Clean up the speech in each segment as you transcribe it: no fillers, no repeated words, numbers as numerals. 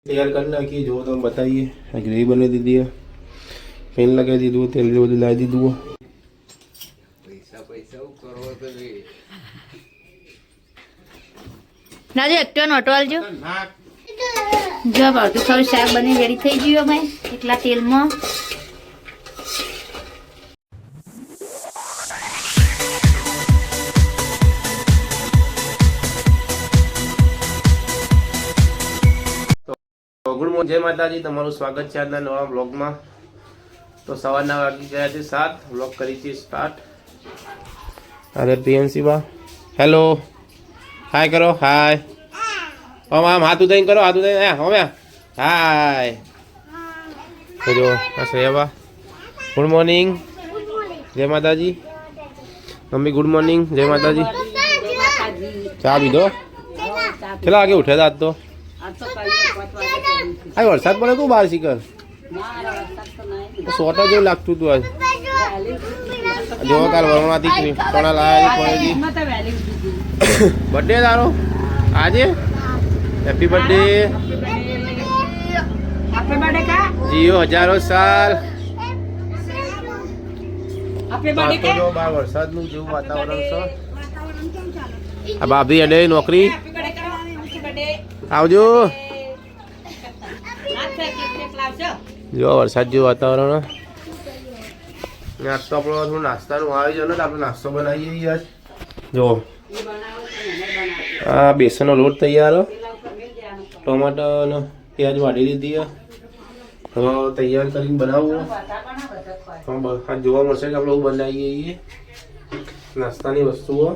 तैयार करना कि जो तो बताइए। ग्रेवी बना दी है, पेन लगा दी दो, तेल जो ला दी दो। पैसा पैसा करो तो भी राजू एक्टिवा नोटो आलજો જો બધું ખાલી શાક બની રેડી થઈ ગયું ભાઈ એકલા તેલમાં गुड मॉर्निंग, जय माताजी। तमाરું સ્વાગત છે આજના નવા વ્લોગમાં। તો સવારના વાગી ગયા છે 7, વ્લોગ કરી છે સ્ટાર્ટ। અરે પ્રિયંશી બા હેલો, હાય કરો, હાય। આમ હાથ ઉધાઈને કરો, હાથ ઉધાઈને હવે હાય તો જો શ્રેયા બા ગુડ મોર્નિંગ, જય માતાજી। મમ્મી ગુડ મોર્નિંગ, જય માતાજી। ચા પીધો? કેટલા વાગે ઉઠ્યા હતા આજ તો? આ વરસાદ પડે તું બહાર શીખર સોટા જેવું લાગતું હતું આજ જો કાલ વરણમાંથી કોણા લાયા બર્થડે તારો આજે હેપી બર્થડે જીઓ હજારો સાલ બહાર વરસાદનું જેવું વાતાવરણ છે। આ ભાભી અડે નોકરી આવજો। જો વરસાદ જેવું વાતાવરણ નાસ્તો આપણો થોડું નાસ્તાનું આવે છે ને તો આપણે નાસ્તો બનાવીએ યાર। જો આ બેસનનો લોટ તૈયાર, ટોમેટો ને પ્યાજ વાટી દીધી, હવે તૈયાર કરીને બનાવવું। જોવા મળશે કે આપણે બનાવીએ નાસ્તાની વસ્તુઓ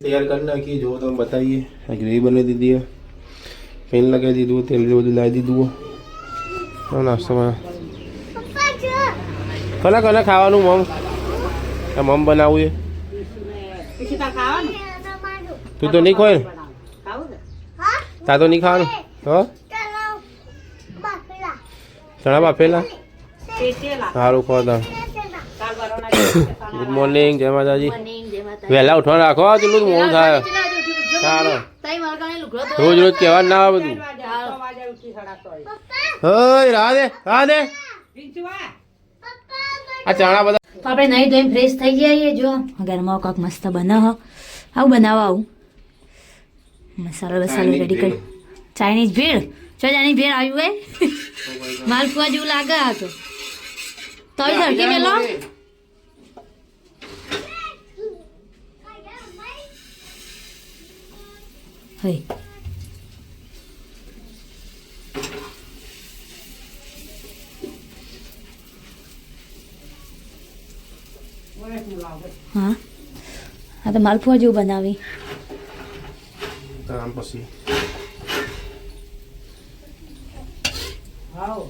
तैयार करना कि जो तो बताइए। ग्रेवी बना दी है, पेन लगा दी दो, तेल जो ला दी दो। नाश्ता बना कला कला खावा मम मम बनाव तू तो नहीं खोए ता तो नहीं खावा हाँ चना बाफेला सारू खो था। गुड मॉर्निंग, जय माताजी। वहेला उठवा राखो, चलो मोड़ थाय सारो रोज रोज कहेवा ना आवे બધું। ઓય રાધે રાધે આ ચણા બધા આપણે નહીં ધોઈને ફ્રેશ થઈ ગયા છીએ। જો ઘરમાં કાક મસ્ત બનાવો, આવું બનાવવા આવું મસાલો બસાલો રેડી કરી ચાઇનીઝ ભેળ જો ચાઇનીઝ ભેળ આવ્યું હોય માલપુઆ જેવું લાગે આ તો તોય ધરતી મેલો હઈ હા આ તો માલપુઆ જેવું બનાવી કામ પછી આવો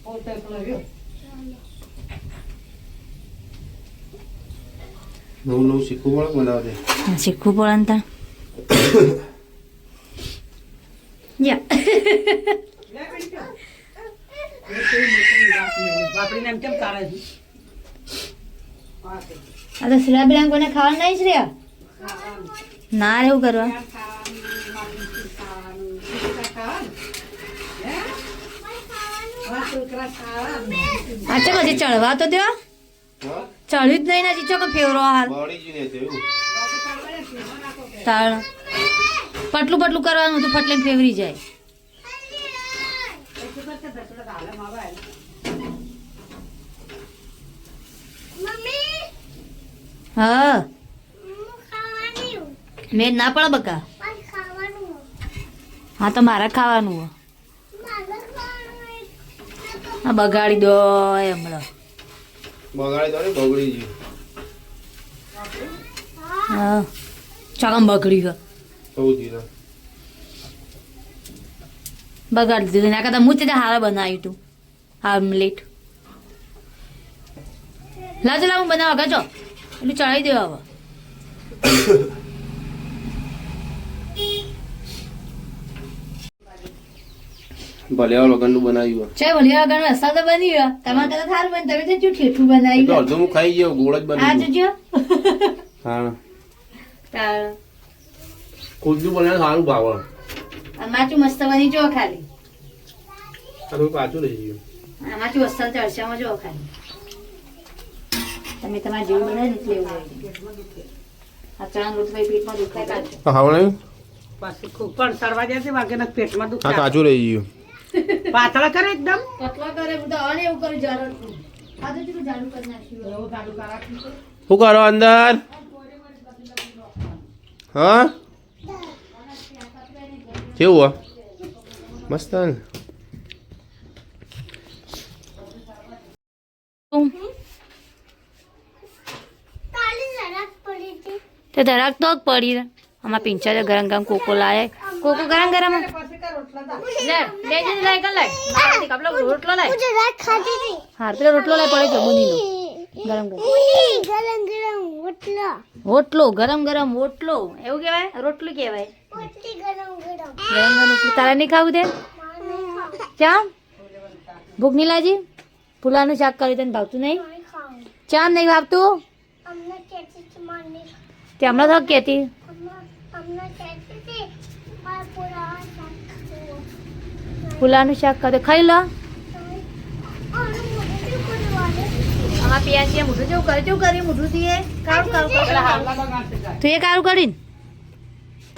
પોતે કર્યો નવું નવું શીખવું પડે બનાવજે શીખવું પડે ને તા યા બાપડી નામ કેમ કાઢે છે આ તો શ્રેયા બિલાંગ કોને ખાવાનું નહીં શ્રેયા ના રે એવું કરવા અચ્છા પછી ચડવા તો દો ચડ્યું જ નહીં ને ચીચો કે ફેવરો હાલ તાળ પટલું પટલું કરવાનું તો ફટલે ફેવરી જાય હા મેં ના પડે બકા હા તો મારે ખાવાનું હા બગાડી દો હમણાં બગાડી દો ને બગડી ગયું હા ચાકમ બગડી ગયો સૌથી બગાડી દીધું ના કરતા હું તે હારા બનાવ્યું તું આમલેટ લાજો લા હું બનાવવા ગજો એટલું ચડાવી દેવા હવે ભલેવા વગરનું બનાવ્યું છે ભલિયા વગરનું રસ્તા તો બની ગયો તમારે તો થારું બની તમે તો ઠેઠું બનાવ્યું અડધું હું ખાઈ ગયો, ગોળ જ આ બનાવ્યું। જોજો હા તાળ ખુદનું બનાવે સારું ભાવે। અને માચું મસ્ત બની જો ખાલી થોડું કાચું રહી ગયું. માચું અસલ ચડશામાં જો ખાલી તમે તમારા જેવું બનાવે ને એટલે એવું હોય. આ ચણા લોટ ભાઈ પેટમાં દુખાય કાચું. હા નહીં પાછું ખૂબ પણ સરવા દેતી વાગેના પેટમાં હા દુખે કાચું રહી ગયું. પાતળા કરે એકદમ પતલા કરે બધા અને એવું કર્યું જાડું. આ તો ચેટલું જાડું કરી નાખ્યું. એવું સારું કરાવી શું કરો અંદર? હા કેવું હો? મસ્ત હે ને? તો ધરાક તો જ પડી રહે. આમાં પિંચા છે ગરમ ગરમ કોકો લાય. કોકો ગરમ ગરમ લે લેજે લાય કર લાય. પેલો રોટલો લાય. હા પેલો રોટલો લાય પડે જમુનીનો. ગરમ ગરમ ઓટલો ગરમ ગરમ ઓટલો એવું કહેવાય રોટલું કહેવાય. ગરમ ગરમ રોટલી તારે નહીં ખાવું તે ચા ભૂખ નહીં લાગી? ફૂલાનું શાક કર્યું તને ભાવતું નહીં? ચા નહીં ભાવતું? તે હમણાં તો કહેતી ફૂલાનું શાક કર્યું ખાઈ લો. આમાં પિયાસી મોઢું જેવું કર્યું મોઢું થી કાળું કાળું તું એ કાળું કરીને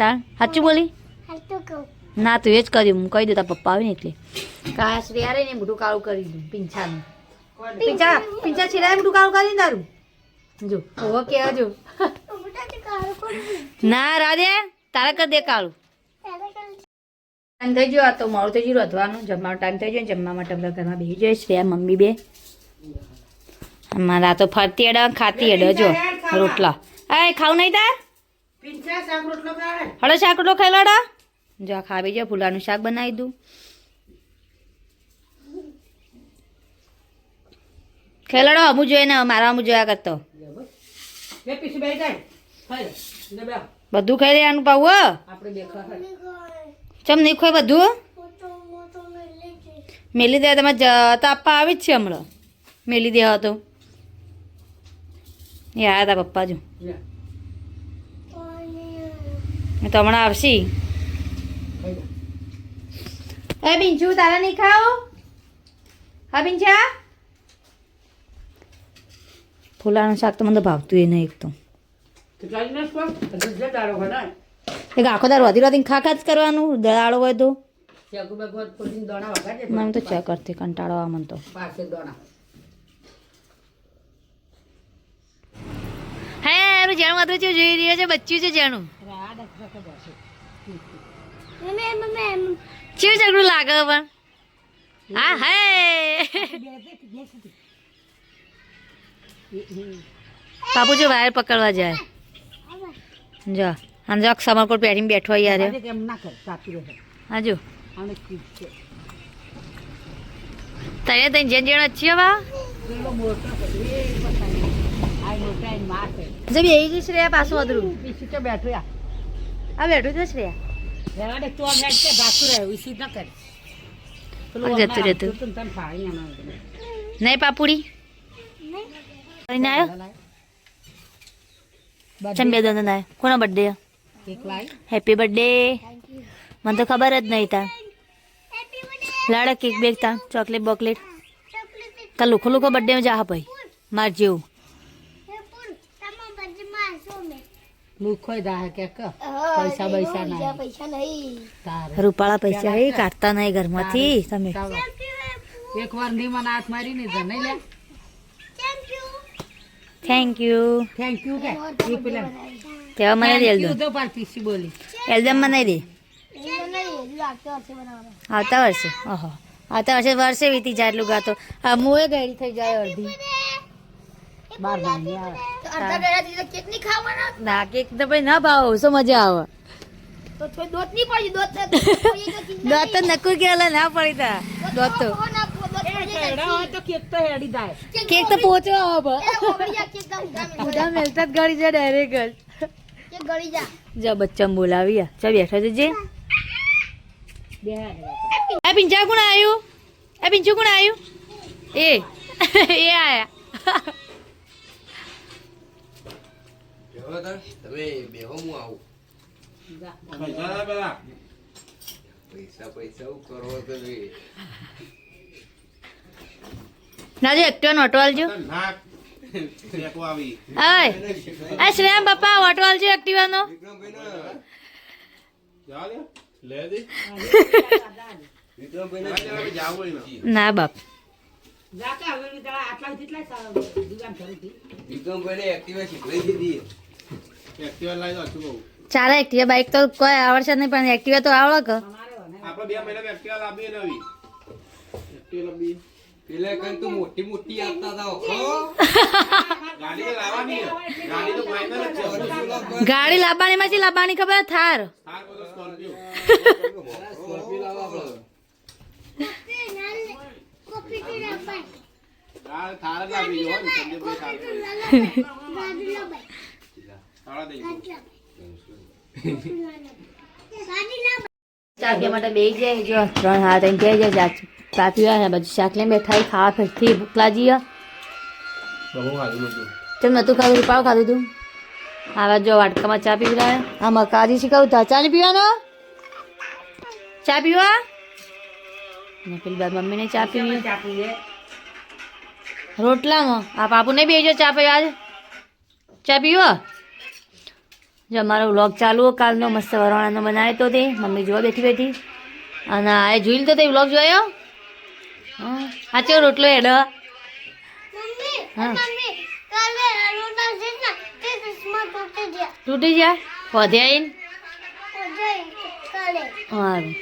તાર સાચું બોલી ના તું એ જ કર્યું હું કહી દઉં તાર પપ્પા આવે ને એટલે કાશ રે ને મોઢું કાળું કરી દઉં પિંછાનું પિંછા છીરાય મોઢું કાળું કરીને તારું જો ઓહો કે જો ના રાધે તારા કર દે કાળું ટાઈમ થઈ ગયો આ તો મારું થઈ ગયું રોધવાનું જમવાનો ટાઈમ થઈ ગયો જમવા માટે બધા ઘરમાં બેસી જાય શ્રેયા મમ્મી બે મારા તો ફરતી અડ ખાતી અડ જો રોટલા એ ખાવું નહીં તાર પિંચા શાક રોટલો ખાવે હળો શાક રોટલો ખાઈ લડા જો આ ખાવી જો ફૂલાનું શાક બનાવી દઉં ખાઈ લડો અમું જોઈએ ને મારા અમું જોયા કરતો બે પીસી બે જાય ખાઈ લે બે બધું ખાઈ લેવાનું પાવું આપણે બે ખાય ચમ નહીં ખોય બધું મેલી દે તમે તો આપવા આવી જ છે હમણાં મેલી દે તો એ આવ્યા હતા પપ્પા જો લે એ તો હમણાં આવશી એ બિંચુ તારા નહીં ખાઓ હા બિંચા ફૂલાનું શાક તો મને તો ભાવતું એ નહીં એક તો કેટલા દિવસ પર દૂધ દાડો બનાય એક આખો દાર વધી વધીને ખા જ કરવાનું દાળો હોય તો શેકુ બેગો પોલીન દોણા વગાડે મને તો ચા કરતી કંટાળો આવે મને તો પાસે દોણા હે એનું જાણું માત્ર છે જોઈ રહ્યો છે બચ્ચું છે જાણું ચેવું ચકડું લાગે પણ હા હે બાપુ જો વાયર પકડવા જાય જો આમ જો સમરકોટ પહેરીને બેઠો યાર કેમ ના કર કાપી રહે હાજો આને કીધ છે તને તને જેન જેણ અચ્છી હવા પેલો મોટો એ પતાઈ આ મોટા એન માથે જબ એ જ શ્રેયા પાછું અદરું પીસી તો બેઠો યા આ બેઠું છે શ્રેયા રેવાડે તો હેડ કે ભાસુ રહે ઉસી ન કરે જતું રહેતું. તન ફાળી ના નહીં પાપુડી કરીને આવ્યો ચમ બે દંદ આવ્યો કોનો બર્થડે કેક લાઈ હેપી બર્થડે મને તો ખબર જ નહીં તાર લાડે કેક બેક તાર ચોકલેટ બોકલેટ તાર લુખો લુખો બર્થડે જા ભાઈ માર જેવું લુખોય દા કે પૈસા પૈસા ના તારે રૂપાળા પૈસા હે કાઢતા નહીં ઘરમાંથી તમે એક વાર નીમાં હાથ મારી ને નહીં લે થેન્ક યુ થેન્ક યુ કે એ પેલા તેવા મને દે યુ તો પર પીસી બોલી એલ્દમ મને દે આવતા વર્ષે ઓહો આવતા વર્ષે વીતી જાય એટલું ગાતો આ મુએ ગળી થઈ જાય અડધી 12 મહિને આવે ના કેક તો ભાઈ ના ભાવ શું મજા આવે દોત તો નકુર કેલા ના પડી તા દોત તો તો કેક તો હેડી જાય કેક તો પહોંચો આવે બધા મેલતા જ ગળી જાય ડાયરેક્ટ જા બચ્ચા બોલાવી ચા બેઠો જજે બે આ પિંચા કોણ આવ્યું આ પિંચુ કોણ આવ્યું એ આયા તમે બેહો હું આવું પૈસા પૈસા એવું કરો તો નહીં. રાજુ એક્ટિવા નો ઓટો આલજો. નાક ફેંકો આવી આ શ્રેમ પપ્પા ઓટો આલજો એક્ટિવા નો. વિક્રમભાઈને જા લે દે વિક્રમભાઈને જાવ હોય ને ના બાપ જાકે હવે તારા આટલા જેટલા સારા દુકાન કરી હતી. વિક્રમભાઈને એક્ટિવા શીખવાડી દીધી. એક્ટિવા લાવી દો છું બહુ ચાલે એક્ટિવા બાઈક તો કોઈ આવડશે નહીં પણ એક્ટિવા તો આવડે કે. અમારે ને આપણે 2 મહિના એક્ટિવા લાવીએ નવી એક્ટિવા લાવી પેલા કઈ તો મોટી મોટી આપતા હતા. ગાડી તો લાવવાની છે. ગાડી તો ફાઇનલ જ છે ગાડી લાવવાની માં લાવવાની ખબર થાર. થાર બધો સ્કોર્પિયો સ્કોર્પિયો લાવવા પડે. થાર જ લાવી જો સંજયભાઈ થાર તાળા દઈ શાક માટે બે જાય જો 3 હાથ એમ કહે જાય પાપી આ બધું શાક લઈને બેઠા ખાવા ફેરથી ભૂખ લાગી બહુ ખાધું નતું તેમ નતું ખાધું પાવ ખાધું તું. આવા જો વાટકામાં ચા પીવડાવે. આ મકાજી શીખવું તા ચા નહીં પીવાનો ચા પીવા ને પેલી બાદ મમ્મીને ચા પીવી ચાપી દે. રોટલામાં આ પાપુ નહીં બેજો ચા પીવા આજ ચા પીવો. જો અમારો વ્લોગ ચાલુ કાલનો મસ્ત વરવાણાનો બનાવ્યો તો તે મમ્મી જોવા બેઠી બેઠી અને આ જોઈ લીધો તે વ્લોગ જોયો. હા આ ચો રોટલો એડો હા તૂટી જાય વધે આવીને સારું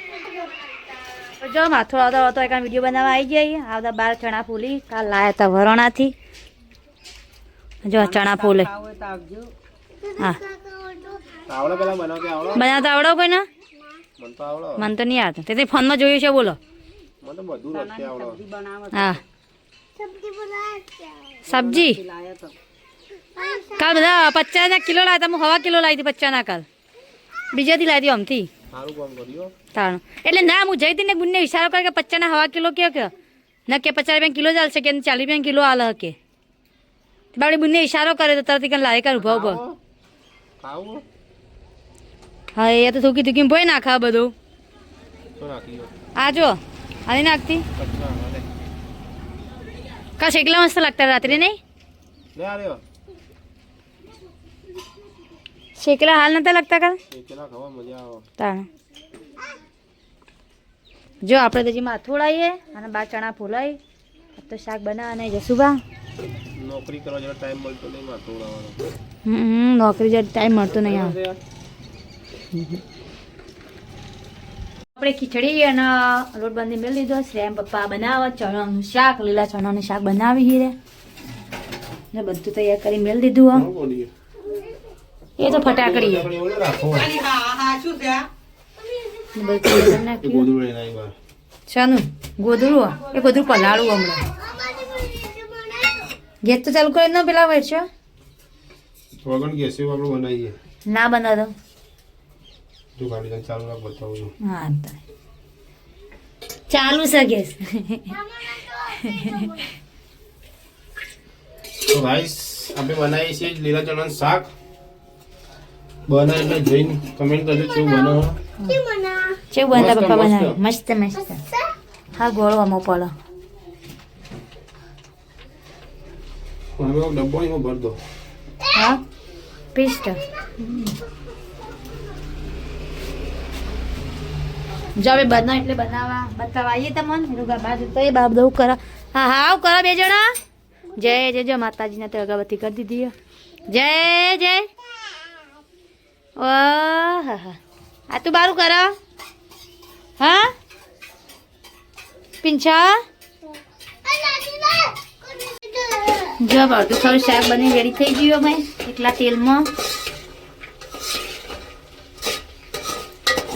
જો માથું આવતા આવતો એક વિડીયો બનાવવા આવી જાય આવતા 12 ચણા ફૂલી કાલ લાયા હતા વરણાથી. જો ચણા ફૂલે આવો તો આવજો. હા આવડે પેલા બનાવતી આવડો બનાવતા આવડો કોઈ ના મને તો આવડો મને તો નહીં આવતું તે ફોનમાં જોયું છે બોલો. મને તો બધું રસ્તે આવડો સબ્જી બનાવો હા સબ્જી લાયો તો. કાલ બધા 50 કિલો લાવ્યા હતા. હું 1.5 કિલો લાવી હતી 50 કાલ બીજાથી લાવી હતી આમથી સારું કામ કર્યું તાણ એટલે ના હું જઈ હતી ને બુનને ઇશારો કરે કે 50 ના 1.5 કિલો કે ના કે 50 રૂપિયા કિલો ચાલશે કે 40 રૂપિયા કિલો આલે કે બાળી બુનને ઇશારો કરે તો તરત લાવે કર ઉભા ઉભા. ખાવું હા એ તો થૂકી થૂકી ભોય નાખા બધું. શું નાખ્યું આ જો આની નાખતી કચ્ચા હાલે કા શેકલા મસ્ત લાગતા રાત્રે નહીં લે આ રહ્યો શેકલા હાલ નતા લાગતા કાલ એકલા ખાવા મજા આવે તાણ જો આપણે તો જે માથું ઉડાવીએ અને 12 ચણા ફૂલાઈ તો શાક બનાવવા જશું બા. નોકરી કરવા જેવો ટાઈમ મળતો નહીં માથું ઉડાવવાનો નોકરી જયારે ટાઈમ મળતો નહીં આવે. આપણે ખીચડી અને લોટ બાંધી મેળ લીધો. શ્રેમ પપ્પા બનાવે ચણાનું શાક લીલા ચણાનું શાક બનાવી હીરે ને બધું તૈયાર કરી મેળ દીધું. શું બોલીએ એ તો ફટાકડી આપણે ઓલું રાખો હા હા શું છે બધું તૈયાર કરી નાખ્યું. ગોદડું લઈને આવી બહાર શાનું ગોદડું એ ગોદડું પલાળું હમણાં ગેસ તો ચાલુ કરી ન પેલા હોય છે વગણ ગેસે આપણે બનાવીએ ના બનાવો જો ગાડી લઈને ચાલુ રાખ બતાવું છું હા તો ચાલુ છે ગેસ. તો ગાઈસ આપણે બનાવીએ છીએ લીલા ચણાનું શાક બને એટલે જોઈને કમેન્ટ કરજો કેવું બને કેવું બનતા મસ્ત, પપ્પા મસ્ત. બનાવે મસ્ત મસ્ત. હા ગોળો આમાં પડો હવે ડબ્બો એમાં ભર દો હા પીસ્ટ જો હવે બનાવ એટલે બનાવવા બતાવવા આવીએ તમને એનું બાજુ તો એ બાપ દઉં કરો. હા હા આવ કરો 2 જણા જય જય જો માતાજીને તો અગરબત્તી કરી દીધી હે. જય જય ઓહ હા હા આ તું બારું કરો હા પિંછા જો બધું થોડું શાક બની રેડી થઈ ગયું મેં એટલા તેલમાં.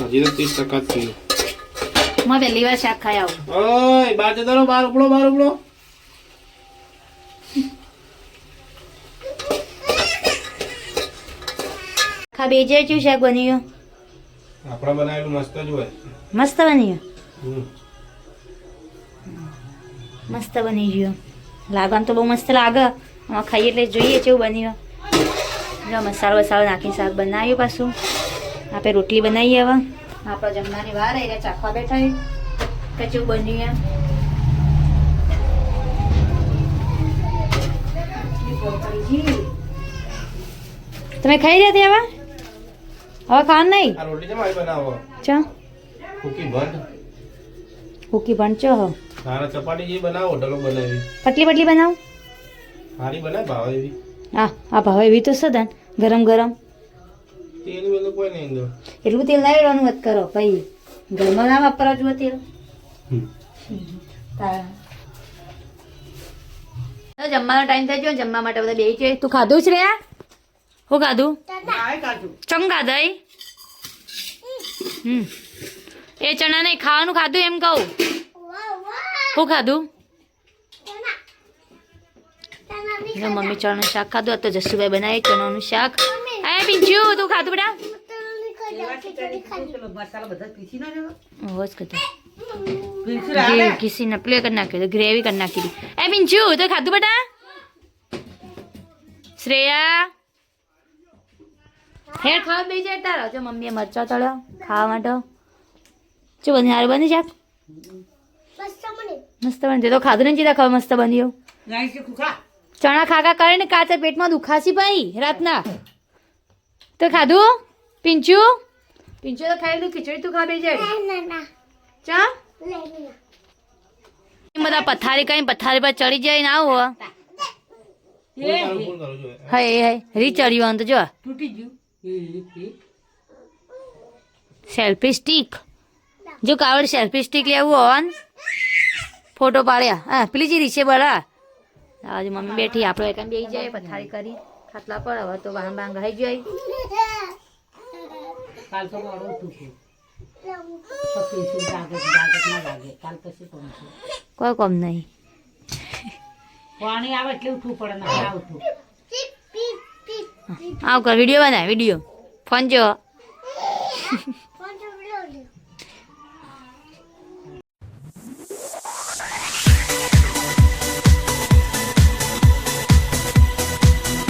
હજી તો 30% જ થયું મેં પહેલી વાર શાક ખાઈ આવું. ઓય બહાર જતા રહો બહાર ઉપડો ખા બે જાય શું શાક બન્યું આપણા બનાવેલું મસ્ત જ હોય મસ્ત બન્યું હમ. મસ્ત બની ગયું લાગવાનું તો બહુ મસ્ત લાગે આમાં ખાઈએ એટલે જોઈએ કેવું બન્યું. જો મસાલો વસાલો નાખીને શાક બનાવ્યું પાછું આપણે રોટલી બનાવીએ હવે આપણો જમવાની વાર એટલે ચાખવા બેઠા છે કે કેવું બન્યું તમે ખાઈ રહ્યા ત્યાં હવે ખાવાનું નહીં આ રોટલી છે મારી બનાવો ચા કુકી ભંડ હુકી પણ ચો હો સારા ચપાટી જે બનાવો હોટલો બનાવી પટલી પટલી બનાવ સારી બનાવે ભાવ એવી આ ભાવ એવી તો સદાન ગરમ ગરમ તેલ વેલું કોઈ નહીં અંદર એટલું તેલ ના રેડવાનું મત કરો ભાઈ ઘરમાં ના વાપરવા જુઓ તેલ જમવાનો ટાઈમ થઈ ગયો જમવા માટે બધા બેસી છે તું ખાધું છે રે હું ખાધું ચમ ખાધા એ ચણા નહીં ખાવાનું ખાધું એમ કહું હું ખાધું મમ્મી ચણાનું શાક ખાધું આ તો જસુભાઈ બનાવી ચણાનું શાક આ પિંચુ તું ખાધું બેટા મસાલા બધા પીસી ના રહ્યો હોજ કહેતો પીસી રાલે કિસીને પ્લે કરી નાખ્યું ગ્રેવી કરી નાખી હતી એ પિંચુ તો ખાધું બેટા શ્રેયા હેર ખાવા બે જાય તારા જો મમ્મીએ મરચા તળ્યો ખાવા માટે શું બની સારું બની શાક મસ્ત બની તો ખાધું ને ચીધા ખાવા મસ્ત બન્યું ગાય છે ખુખા ચણા ખાખા કરે ને કાચા પેટમાં દુખાસી ભાઈ રાતના તો ખાધું પિંચુ પિંચુ તો ખાયેલું ખીચડી તું ખા બે જાય ચા બધા પથારી કઈ પથારી પર ચડી જાય ને આવો ફોન કરું છું હે હે રી ચડ્યું તો જો તૂટી ગયું સેલ્ફી સ્ટીક જો કાવડ સેલ્ફી સ્ટીક લેવું હોય ને ફોટો પાડ્યા હા પેલી જે રીસે બળા આજે મમ્મી બેઠી આપણે એક બેસી જાય પથારી કરી ખાટલા પર હવે તો વાહન બાંગ રહી જાય કાલ તો મોડું તૂટ્યું તો પીસું જાગે ના લાગે કાલ પછી પહોંચું કોઈ કોમ નહીં પાણી આવે એટલે ઉઠવું પડે ના આવતું આવ કર વિડીયો બનાય વિડીયો ફોન જો